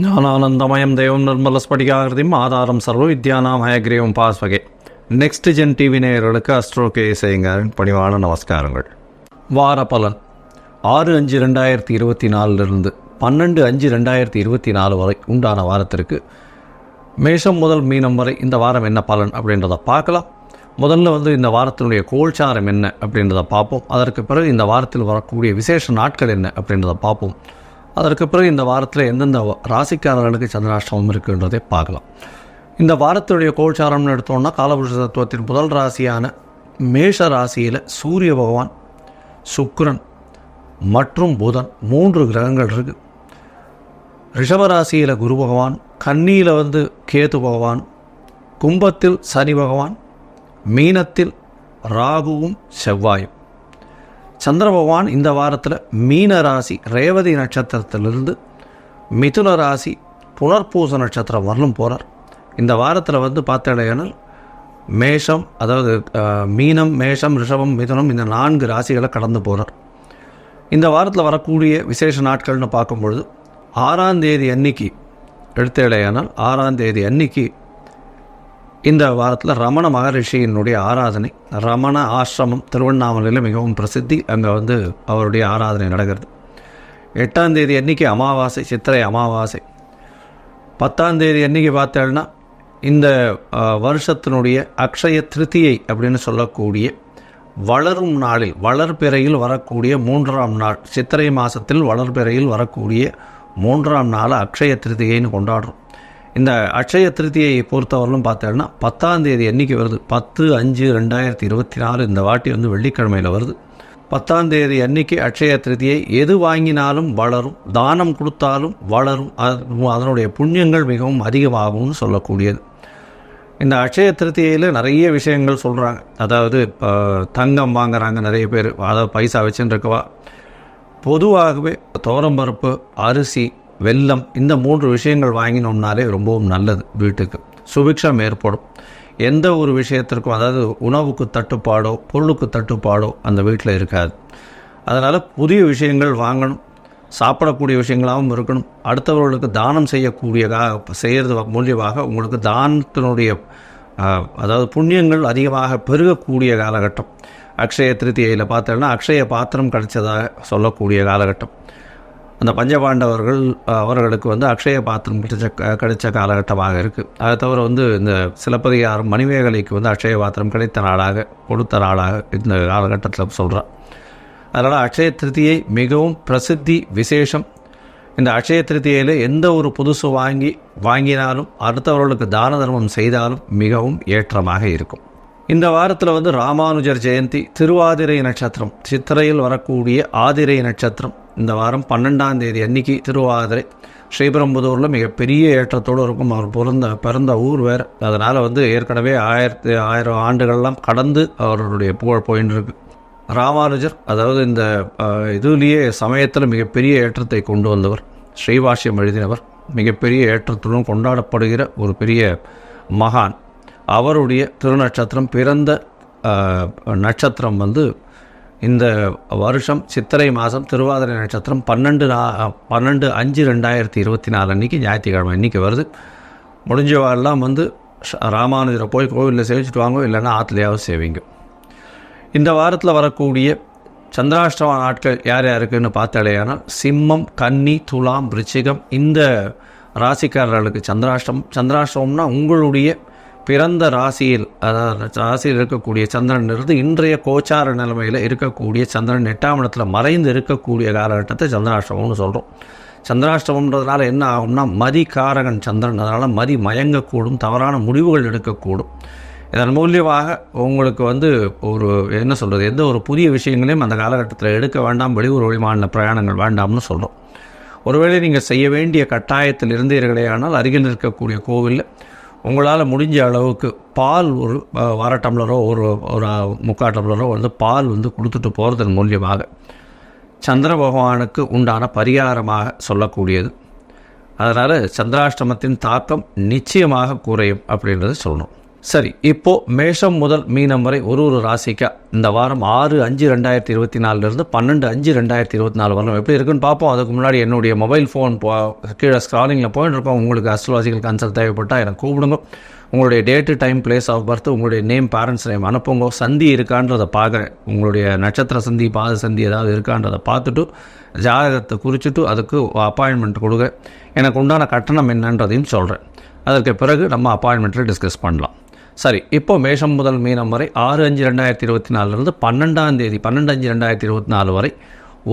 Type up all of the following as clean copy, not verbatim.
ஞானானந்தமயம் தேவம் நிர்மலஸ்படிகாகிருதியும் ஆதாரம் சர்வ வித்யானாம் ஹயக்ரீவம் பாஸ்வகே. நெக்ஸ்ட் ஜென் டிவி நேயர்களுக்கு அஸ்ட்ரோ கே செய்யுங்காரின் பணிவான நமஸ்காரங்கள். வார பலன் 6/5/2024 12/5/2024 வரை உண்டான வாரத்திற்கு மேஷம் முதல் மீனம் வரை இந்த வாரம் என்ன பலன் அப்படின்றத பார்க்கலாம். முதல்ல இந்த வாரத்தினுடைய கோல்சாரம் என்ன அப்படின்றத பார்ப்போம். அதற்கு பிறகு இந்த வாரத்தில் வரக்கூடிய விசேஷ நாட்கள் என்ன அப்படின்றத பார்ப்போம். அதற்கு பிறகு இந்த வாரத்தில் எந்தெந்த ராசிக்காரர்களுக்கு சந்திராஷ்டமம் இருக்குன்றதை பார்க்கலாம். இந்த வாரத்தினுடைய கோல்சாரம்னு எடுத்தோம்னா காலபுருஷ தத்துவத்தின் முதல் ராசியான மேஷ ராசியில் சூரிய பகவான், சுக்கிரன் மற்றும் புதன் 3 கிரகங்கள் இருக்குது. ரிஷபராசியில் குரு பகவான், கன்னியில் கேது பகவான், கும்பத்தில் சனி பகவான், மீனத்தில் ராகுவும் செவ்வாயும். சந்திர பகவான் இந்த வாரத்தில் மீன ராசி ரேவதி நட்சத்திரத்திலிருந்து மிதுன ராசி புனர்பூச நட்சத்திரம் வரலும் போகிறார். இந்த வாரத்தில் பார்த்தேனால் மேஷம், அதாவது மீனம், மேஷம், ரிஷபம், மிதுனம் இந்த 4 ராசிகளை கடந்து போகிறார். இந்த வாரத்தில் வரக்கூடிய விசேஷ நாட்கள்னு பார்க்கும்பொழுது 6ஆம் தேதி அன்னைக்கு எடுத்தேடையானால் 6ஆம் தேதி அன்னைக்கு இந்த வாரத்தில் ரமண மகரிஷியினுடைய ஆராதனை, ரமண ஆசிரமம் திருவண்ணாமலையில் மிகவும் பிரசித்தி. அங்கே அவருடைய ஆராதனை நடக்கிறது. 8ஆம் தேதி அன்றைக்கி அமாவாசை, சித்திரை அமாவாசை. 10ஆம் தேதி அன்றைக்கி பார்த்தேன்னா இந்த வருஷத்தினுடைய அக்ஷய திருத்தியை அப்படின்னு சொல்லக்கூடிய வளரும் நாளில், வளர்பிறையில் வரக்கூடிய 3ஆம் நாள், சித்திரை மாதத்தில் வளர்பிறையில் வரக்கூடிய 3ஆம் நாள் அக்ஷய திருத்தியைன்னு கொண்டாடுறோம். இந்த அக்ஷய திருத்தியை பொறுத்தவரையிலும் பார்த்தோன்னா 10ஆம் தேதி அன்றைக்கி வருது. 10/5/2024 இந்த வாட்டி வெள்ளிக்கிழமையில் வருது. 10ஆம் தேதி அன்றைக்கி அக்ஷய திருத்தியை. எது வாங்கினாலும் வளரும், தானம் கொடுத்தாலும் வளரும், அதனுடைய புண்ணியங்கள் மிகவும் அதிகமாகும்னு சொல்லக்கூடியது. இந்த அக்ஷய திருத்தியில் நிறைய விஷயங்கள் சொல்கிறாங்க. அதாவது தங்கம் வாங்குறாங்க நிறைய பேர், அதாவது பைசா வச்சுன்னு இருக்கவா. பொதுவாகவே துவரம்பருப்பு, அரிசி, வெல்லம் இந்த 3 விஷயங்கள் வாங்கினோம்னாலே ரொம்பவும் நல்லது. வீட்டுக்கு சுபிக்ஷம் ஏற்படும். எந்த ஒரு விஷயத்திற்கும், அதாவது உணவுக்கு தட்டுப்பாடோ பொருளுக்கு தட்டுப்பாடோ அந்த வீட்டில் இருக்காது. அதனால் புதிய விஷயங்கள் வாங்கணும், சாப்பிடக்கூடிய விஷயங்களாகவும் இருக்கணும். அடுத்தவர்களுக்கு தானம் செய்கிறது மூலியமாக உங்களுக்கு தானத்தினுடைய அதாவது புண்ணியங்கள் அதிகமாக பெருகக்கூடிய காலகட்டம். அக்ஷய திருத்தியில் பார்த்தோன்னா அக்ஷய பாத்திரம் கிடைச்சதாக சொல்லக்கூடிய காலகட்டம். அந்த பஞ்சபாண்டவர்கள் அவர்களுக்கு அக்ஷய பாத்திரம் கிடைச்ச காலகட்டமாக இருக்குது. அதை தவிர இந்த சிலப்பதிகாரம் மணிமேகலைக்கு அக்ஷய பாத்திரம் கிடைத்த நாளாக, கொடுத்த நாளாக இந்த காலகட்டத்தில் சொல்கிறார். அதனால் அக்ஷய திருத்தியை மிகவும் பிரசித்தி விசேஷம். இந்த அக்ஷய திருத்தியில் எந்த ஒரு புதுசு வாங்கினாலும் அடுத்தவர்களுக்கு தான தர்மம் செய்தாலும் மிகவும் ஏற்றமாக இருக்கும். இந்த வாரத்தில் ராமானுஜர் ஜெயந்தி, திருவாதிரை நட்சத்திரம், சித்திரையில் வரக்கூடிய ஆதிரை நட்சத்திரம். இந்த வாரம் 12ஆம் தேதி அன்னைக்கு திருவாதிரை. ஸ்ரீபெரும்புதூரில் மிகப்பெரிய ஏற்றத்தோடு இருக்கும். அவர் பிறந்த ஊர் வேறு. அதனால் ஏற்கனவே 1000 ஆண்டுகள்லாம் கடந்து அவருடைய புகழ் போயின்னு இருக்கு. ராமானுஜர் அதாவது இந்த இதுலேயே சமயத்தில் மிகப்பெரிய ஏற்றத்தை கொண்டு வந்தவர், ஸ்ரீபாஷ்யம் எழுதினவர், மிகப்பெரிய ஏற்றத்துடன் கொண்டாடப்படுகிற ஒரு பெரிய மகான். அவருடைய திருநட்சத்திரம், பிறந்த நட்சத்திரம் இந்த வருஷம் சித்திரை மாதம் திருவாதிரை நட்சத்திரம் 12/5/2024 அன்றைக்கி ஞாயிற்றுக்கிழமை இன்றைக்கி வருது. முடிஞ்சவாரெல்லாம் ராமானுஜரை போய் கோவிலில் சேவிச்சுட்டு வாங்க, இல்லைன்னா ஆற்றுலையாவது சேவிங்க. இந்த வாரத்தில் வரக்கூடிய சந்திராஷ்டம நாட்கள் யார் யாருக்குன்னு பார்த்தாலேயானால் சிம்மம், கன்னி, துலாம், விருச்சிகம் இந்த ராசிக்காரர்களுக்கு சந்திராஷ்டமம்னா உங்களுடைய பிறந்த ராசியில், அதாவது ராசியில் இருக்கக்கூடிய சந்திரன் இருந்து இன்றைய கோச்சார நிலைமையில் இருக்கக்கூடிய சந்திரன் 8ஆம் இடத்துல மறைந்து இருக்கக்கூடிய காலகட்டத்தை சந்திராஷ்டமம்னு சொல்கிறோம். சந்திராஷ்டமம்ன்றதுனால என்ன ஆகும்னா மதிகாரகன் சந்திரன், அதனால் மதி மயங்கக்கூடும், தவறான முடிவுகள் எடுக்கக்கூடும். இதன் மூலியமாக உங்களுக்கு ஒரு என்ன சொல்கிறது, எந்த ஒரு புதிய விஷயங்களையும் அந்த காலகட்டத்தில் எடுக்க வேண்டாம். வெளியூர் வெளிமாநில பிரயாணங்கள் வேண்டாம்னு சொல்கிறோம். ஒருவேளை நீங்கள் செய்ய வேண்டிய கட்டாயத்தில் இருந்தீர்களே ஆனால் அருகில் இருக்கக்கூடிய கோவிலில் உங்களால் முடிஞ்ச அளவுக்கு பால் ஒரு 1/2 டம்ளரோ ஒரு 3/4 டம்ளரோ பால் கொடுத்துட்டு போகிறதன் மூலியமாக சந்திர பகவானுக்கு உண்டான பரிகாரமாக சொல்லக்கூடியது. அதனால் சந்திராஷ்டமத்தின் தாக்கம் நிச்சயமாக குறையும் அப்படின்றத சொல்லணும். சரி, இப்போது மேஷம் முதல் மீனம் வரை ஒரு ராசிக்கா இந்த வாரம் 6/5/2024 12/5/2024 வரணும் எப்படி இருக்குன்னு பார்ப்போம். அதுக்கு முன்னாடி என்னுடைய மொபைல் ஃபோன் கீழே ஸ்க்ராலிங்கில் போயிட்டு இருக்கோம். உங்களுக்கு அஸ்ட்ராலஜிக்கல் கன்சல்ட் தேவைப்பட்டால் எனக்கு கூப்பிடுங்க. உங்களுடைய date, time, place of birth, உங்களுடைய நேம், பேரண்ட்ஸ் நேம் அனுப்புங்க. சந்தி இருக்கான்றதை பார்க்குறேன். உங்களுடைய நட்சத்திர சந்தி, பாத சந்தி ஏதாவது இருக்கான்றதை பார்த்துட்டு ஜாதகத்தை குறிச்சிட்டு அதுக்கு அப்பாயின்மெண்ட் கொடுங்க. எனக்கு உண்டான கட்டணம் என்னன்றதையும் சொல்கிறேன். அதற்கு பிறகு நம்ம அப்பாயின்மெண்ட்டில் டிஸ்கஸ் பண்ணலாம். சரி, இப்போ மேஷம் முதல் மீனம் வரை 6/5/2024 12/5/2024 வரை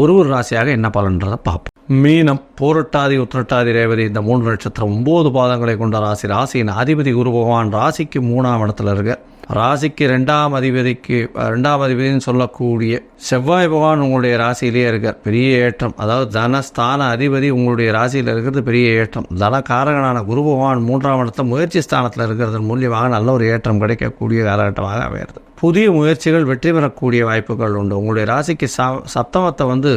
ஒரு ராசியாக என்ன பலன்றதை பார்ப்போம். மீனம், பூரட்டாதி, உத்திரட்டாதி, ரேவதி இந்த 3 நட்சத்திரம் 9 பாதங்களை கொண்ட ராசி. ராசியின் அதிபதி குரு பகவான் ராசிக்கு 3ஆம் இடத்துல இருக்க. ராசிக்கு 2ஆம் அதிபதின்னு சொல்லக்கூடிய செவ்வாய் பகவான் உங்களுடைய ராசியிலேயே இருக்கார். பெரிய ஏற்றம். அதாவது தனஸ்தான அதிபதி உங்களுடைய ராசியில் இருக்கிறது பெரிய ஏற்றம். தனகாரகனான குரு பகவான் 3ஆம் இடத்துல முயற்சி ஸ்தானத்தில் இருக்கிறது மூலியமாக நல்ல ஒரு ஏற்றம் கிடைக்கக்கூடிய காலகட்டமாக அமைகிறது. புதிய முயற்சிகள் வெற்றி பெறக்கூடிய வாய்ப்புகள் உண்டு. உங்களுடைய ராசிக்கு சப்தமத்தை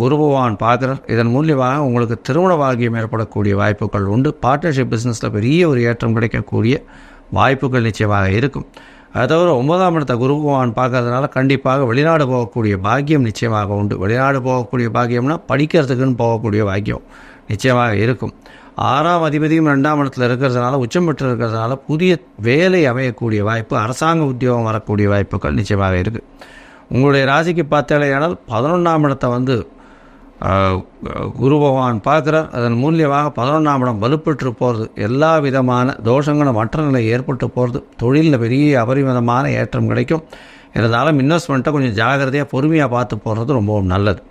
குரு பகவான் பார்க்குறார். இதன் மூலியமாக உங்களுக்கு திருமண பாக்கியம் ஏற்படக்கூடிய வாய்ப்புகள் உண்டு. பார்ட்னர்ஷிப் பிஸ்னஸில் பெரிய ஒரு ஏற்றம் கிடைக்கக்கூடிய வாய்ப்புகள் நிச்சயமாக இருக்கும். அதாவது 9ஆம் இடத்தை குரு பகவான் பார்க்கறதுனால கண்டிப்பாக வெளிநாடு போகக்கூடிய பாக்கியம் நிச்சயமாக உண்டு. வெளிநாடு போகக்கூடிய பாக்கியம்னா படிக்கிறதுக்குன்னு போகக்கூடிய பாக்கியம் நிச்சயமாக இருக்கும். 6ஆம் அதிபதியும் 2ஆம் இடத்துல இருக்கிறதுனால, உச்சம் பெற்று இருக்கிறதுனால புதிய வேலை அமையக்கூடிய வாய்ப்பு, அரசாங்க உத்தியோகம் வரக்கூடிய வாய்ப்புகள் நிச்சயமாக இருக்குது. உங்களுடைய ராசிக்கு பார்த்தாலேயானால் 11ஆம் இடத்தை குரு பகவான் பார்க்குறார். அதன் மூலியமாக 11ஆம் இடம் வலுப்பெற்று போகிறது. எல்லா விதமான தோஷங்களும் மற்ற நிலை ஏற்பட்டு போகிறது. தொழிலில் பெரிய அபரிமிதமான ஏற்றம் கிடைக்கும். இருந்தாலும் இன்வெஸ்ட்மெண்ட்டை கொஞ்சம் ஜாகிரதையாக பொறுமையாக பார்த்து போகிறது ரொம்பவும் நல்லது.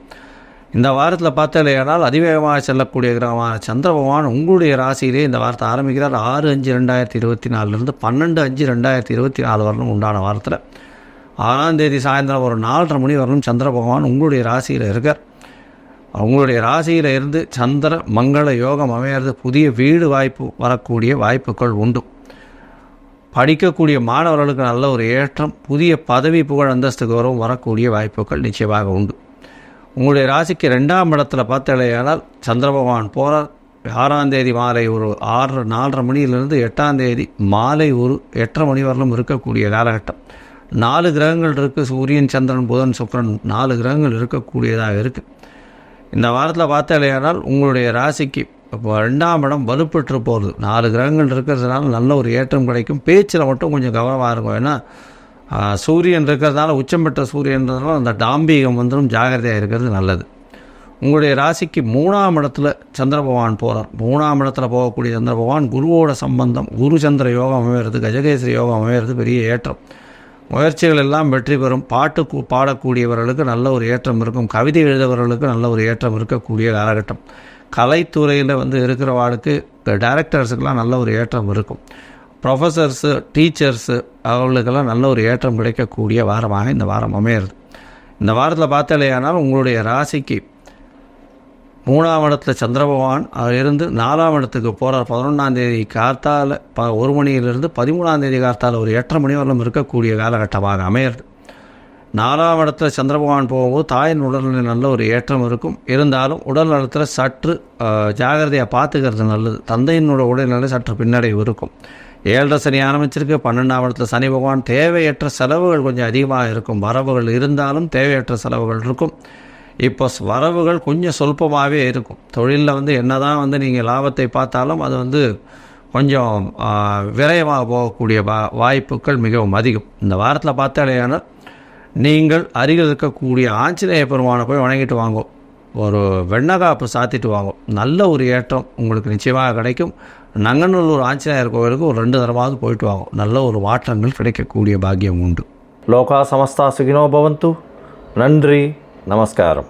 இந்த வாரத்தில் பார்த்தாலேயானால் அதிவேகமாக செல்லக்கூடிய கிரகமான சந்திர பகவான் உங்களுடைய ராசியிலே இந்த வாரத்தை ஆரம்பிக்கிறார். 6/5/2024 12/5/2024 வரலும் உண்டான வாரத்தில் 6ஆம் தேதி சாயந்தரம் ஒரு 4:30 மணி வரலும் சந்திர பகவான் உங்களுடைய ராசியில் இருக்கார். உங்களுடைய ராசியில் இருந்து சந்திர மங்கள யோகம் அமையிறது. புதிய வீடு வாய்ப்பு வரக்கூடிய வாய்ப்புகள் உண்டு. படிக்கக்கூடிய மாணவர்களுக்கு நல்ல ஒரு ஏற்றம், புதிய பதவி, புகழ், அந்தஸ்துக்கு வரக்கூடிய வாய்ப்புகள் நிச்சயமாக உண்டு. உங்களுடைய ராசிக்கு 2ஆம் இடத்துல பார்த்தாலேயானால் சந்திர பகவான் போகிறார். 6ஆம் தேதி மாலை ஒரு 4:30 மணியிலிருந்து 8ஆம் தேதி மாலை ஒரு 8:30 மணி வரலும் இருக்கக்கூடிய காலகட்டம். 4 கிரகங்கள் இருக்குது. சூரியன், சந்திரன், புதன், சுக்கிரன் 4 கிரகங்கள் இருக்கக்கூடியதாக இருக்குது. இந்த வாரத்தில் பார்த்தாலேயானால் உங்களுடைய ராசிக்கு இப்போ 2ஆம் இடம் வலுப்பெற்று போகிறது. 4 கிரகங்கள் இருக்கிறதுனால நல்ல ஒரு ஏற்றம் கிடைக்கும். பேச்சில் மட்டும் கொஞ்சம் கவனமாக இருக்கும். ஏன்னா சூரியன் இருக்கிறதுனால, உச்சம் பெற்ற சூரியன்றதுனால அந்த டாம்பீகம் ஜாகிரதையாக இருக்கிறது நல்லது. உங்களுடைய ராசிக்கு 3ஆம் இடத்துல சந்திர பகவான் போகிறார். 3ஆம் இடத்துல போகக்கூடிய சந்திர பகவான் குருவோட சம்பந்தம், குரு சந்திர யோகம் அமைகிறது, கஜகேசரி யோகம் அமைகிறது, பெரிய ஏற்றம். முயற்சிகள் எல்லாம் வெற்றி பெறும். பாடக்கூடியவர்களுக்கு நல்ல ஒரு ஏற்றம் இருக்கும். கவிதை எழுதவர்களுக்கு நல்ல ஒரு ஏற்றம் இருக்கக்கூடிய காலகட்டம். கலைத்துறையில் இருக்கிறவாளுக்கு, டைரக்டர்ஸுக்கெல்லாம் நல்ல ஒரு ஏற்றம் இருக்கும். ப்ரொஃபஸர்ஸு, டீச்சர்ஸு அவர்களுக்கெல்லாம் நல்ல ஒரு ஏற்றம் கிடைக்கக்கூடிய வாரமாக இந்த வாரம் அமையிறது. இந்த வாரத்தில் பார்த்தாலேயானால் உங்களுடைய ராசிக்கு 3ஆம் இடத்துல சந்திர பகவான் இருந்து 4ஆம் இடத்துக்கு போகிறார். 11ஆம் தேதி கார்த்தால் 1 மணியிலிருந்து 13ஆம் தேதி கார்த்தால் ஒரு 8:30 மணி வரலும் இருக்கக்கூடிய காலகட்டமாக அமையிறது. 4ஆம் இடத்துல சந்திர பகவான் போகும்போது தாயின் உடல்நிலை நல்ல ஒரு ஏற்றம் இருக்கும். இருந்தாலும் உடல் நலத்தில் சற்று ஜாகிரதையாக பார்த்துக்கிறது நல்லது. தந்தையினோட உடல்நிலை சற்று பின்னடைவு இருக்கும். 7:30 சனி ஆரம்பிச்சிருக்கு. 12ஆம் இடத்துல சனி பகவான். தேவையற்ற செலவுகள் கொஞ்சம் அதிகமாக இருக்கும். வரவுகள் இருந்தாலும் தேவையற்ற செலவுகள் இருக்கும். இப்போ வரவுகள் கொஞ்சம் சொல்பமாகவே இருக்கும். தொழிலில் என்னதான் நீங்கள் லாபத்தை பார்த்தாலும் அது கொஞ்சம் விரயமாக போகக்கூடிய வாய்ப்புகள் மிகவும் அதிகம். இந்த வாரத்தில் பார்த்தாலேயானால் நீங்கள் அருகில் இருக்கக்கூடிய ஆஞ்சநேய பெருமானை போய் வணங்கிட்டு வாங்கும். ஒரு வெண்ணகாப்பு சாத்திட்டு வாங்கும். நல்ல ஒரு ஏற்றம் உங்களுக்கு நிச்சயமாக கிடைக்கும். நங்கநல்லூர் ஆஞ்சநேயர் கோவிலுக்கு ஒரு 2 தடவாவது போயிட்டு வாங்கும். நல்ல ஒரு மாற்றங்கள் கிடைக்கக்கூடிய பாக்கியம் உண்டு. லோகா சமஸ்தா சுகினோ பவந்து. நன்றி, நமஸ்காரம்.